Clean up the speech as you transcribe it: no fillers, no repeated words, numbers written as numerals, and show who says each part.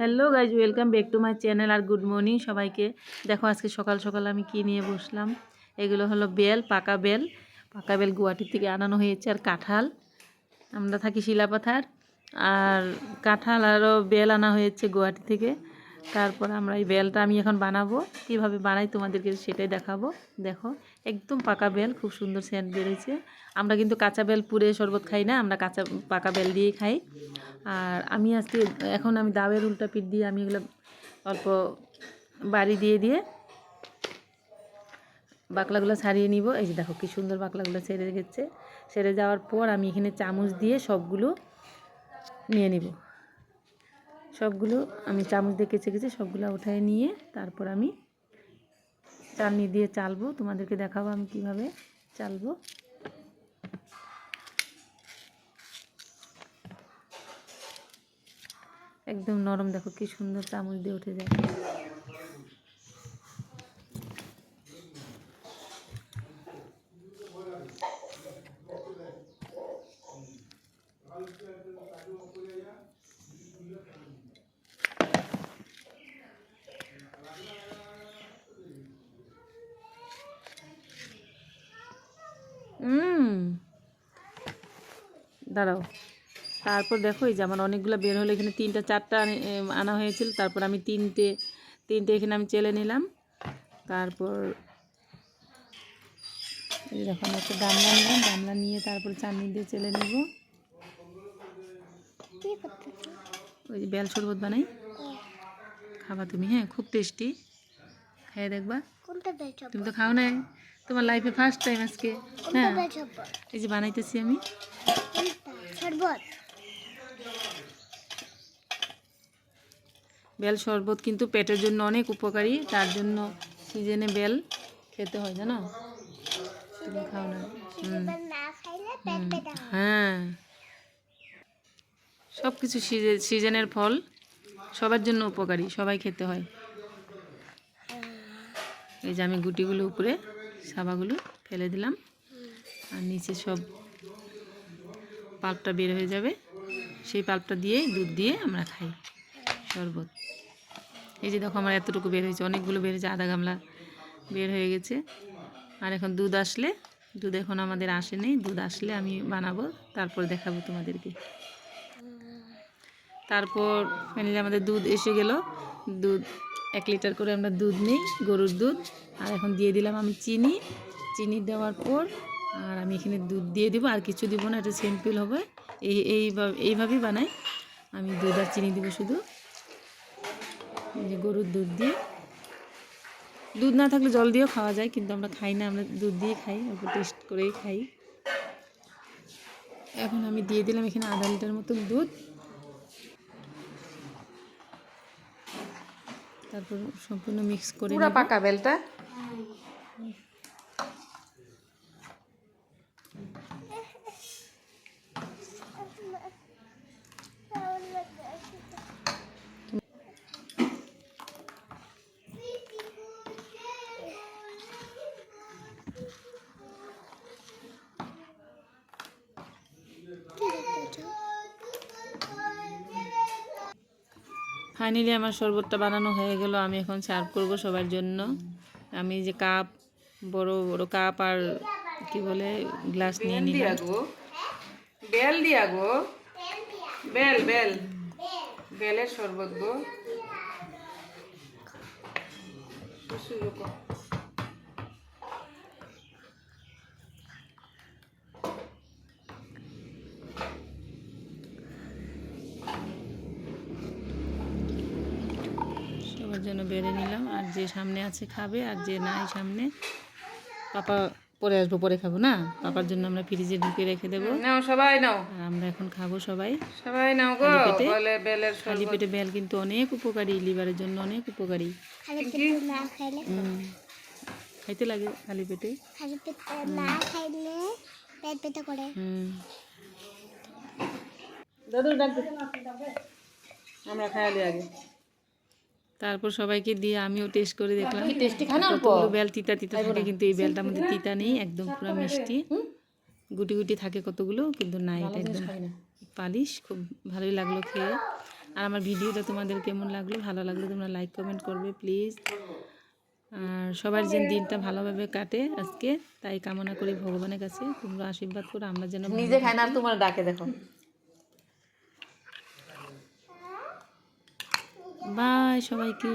Speaker 1: Hello guys, welcome back to my channel আর good morning সবাইকে। দেখো আজকে সকাল সকাল আমি কি নিয়ে বসলাম। এগুলো হলো বেল, পাকা বেল। পাকা বেল গুয়াহাটি থেকে আনানো হয়েছে। আর কাঁঠাল, আমরা থাকি শিলাপাথার। আর কাঁঠাল আরও বেল আনা হয়েছে গুয়াহাটি থেকে। তারপর আমরা এই বেলটা আমি এখন বানাবো, কীভাবে বানাই তোমাদেরকে সেটাই দেখাবো। দেখো একদম পাকা বেল, খুব সুন্দর সেন্ট বেরোচ্ছে। আমরা কিন্তু কাঁচা বেল পুড়ে শরবত খাই না, আমরা পাকা বেল দিয়েই খাই। আর আমি আজকে এখন আমি দাবের উল্টা পিঠ দিয়ে আমি এগুলো অল্প বাড়ি দিয়ে বাকলাগুলো ছাড়িয়ে নিব। এই যে দেখো কি সুন্দর বাকলাগুলো ছেড়ে গেছে। ছেড়ে যাওয়ার পর আমি এখানে চামচ দিয়ে সবগুলো নিয়ে নিব। সবগুলো আমি চামচ দিয়ে কেচে সবগুলো উঠায় নিয়ে তারপর আমি চালনি দিয়ে চালবো। তোমাদেরকে দেখাবো আমি কিভাবে চালবো। একদম নরম, দেখো কি সুন্দর চামচ দিয়ে উঠে যায়। দাঁড়াও। তারপর দেখো এই যে আমার অনেকগুলো বের হলো। এখানে 3টা 4টা আনা হয়েছিল। তারপর আমি তিনটে এখানে আমি চেলে নিলাম। তারপর এই দেখো আমি একটা গামলা নিলাম। গামলা নিয়ে তারপর চাটনি দিয়ে চেলে নেব। ওই যে বেল শরবত বানাই, খাবা তুমি? হ্যাঁ, খুব টেস্টি, খাইয়ে দেখবা। তুমি তো খাও নাই, তোমার লাইফে ফার্স্ট টাইম আজকে। হ্যাঁ, এই যে বানাইতেছি আমি বেল শরবত। কিন্তু পেটের জন্য অনেক উপকারী, তার জন্য সিজনে বেল খেতে হয়, জানো? তুমি খাও না? হ্যাঁ, সব কিছু সিজনের ফল সবার জন্য উপকারী, সবাই খেতে হয়। এই যে আমি গুটিগুলো উপরে সাবাগুলো ফেলে দিলাম, আর নিচে সব পাল্পটা বের হয়ে যাবে। সেই পাল্পটা দিয়ে দুধ দিয়ে আমরা খাই শরবত। এই যে দেখো আমার এতটুকু বের হয়েছে, অনেকগুলো বের হয়েছে, আধা গামলা বের হয়ে গেছে। আর এখন দুধ আসলে, দুধ এখন আমাদের আসেনি, দুধ আসলে আমি বানাবো, তারপর দেখাবো তোমাদেরকে। তারপর ফাইনালি আমাদের দুধ এসে গেল। দুধ 1 লিটার করে আমরা দুধ নিই, গরুর দুধ। আর এখন দিয়ে দিলাম আমি চিনি দেওয়ার পর আর আমি এখানে দুধ দিয়ে দিব, আর কিছু দিব না, এটা সিম্পল হবে। এইভাবেই বানাই আমি। দুধ আর চিনি দিব শুধু। এই যে গরুর দুধ দিয়ে, দুধ না থাকলে জল দিয়েও খাওয়া যায়, কিন্তু আমরা খাই না, আমরা দুধ দিয়ে খাই, অল্প টেস্ট করেই খাই। এখন আমি দিয়ে দিলাম এখানে আধা লিটার মতো দুধ। তারপর সম্পূর্ণ মিক্স করে পুরো পাকা বেলটা। ফাইনালি আমার শরবতটা বানানো হয়ে গেল। আমি এখন সার্ভ করব সবার জন্য। আমি যে কাপ, বড় বড় কাপ আর কি বলে গ্লাস নিয়ে নিলাম। বেল দিয়া গো, বেলের শরবত গো। সবার জন্য বেড়ে নিলাম, আর যে সামনে আছে খাবে, আর যে নাই সামনে, পাপা পরে আসবো, পরে খাবো না। পাপার জন্য আমরা ফ্রিজে ঢুকে রেখে দেবো। নাও সবাই নাও, আর আমরা এখন খাবো সবাই নাও গো। খালি পেটে বেল কিন্তু অনেক উপকারী, লিভারের জন্য অনেক উপকারী। খাইতে লাগে খালি পেটে, আমরা খাইলে আগে। তারপর সবাইকে দিয়ে আমিও টেস্ট করে দেখলাম। কতগুলো বেল তিতা থাকে, কিন্তু এই বেলটার মধ্যে তিতা নেই, একদম পুরো মিষ্টি। গুটি গুটি থাকে কতগুলো, কিন্তু না, এটা একদম পালিশ। খুব ভালোই লাগলো খেয়ে। আর আমার ভিডিওটা তোমাদের কেমন লাগলো, ভালো লাগলে তোমরা লাইক কমেন্ট করবে প্লিজ। আর সবার যেন দিনটা ভালোভাবে কাটে আজকে, তাই কামনা করি ভগবানের কাছে। তোমরা আশীর্বাদ করো আমরা যেন নিজে খাই না, আর তোমার ডাকে দেখো। বাই সবাইকে।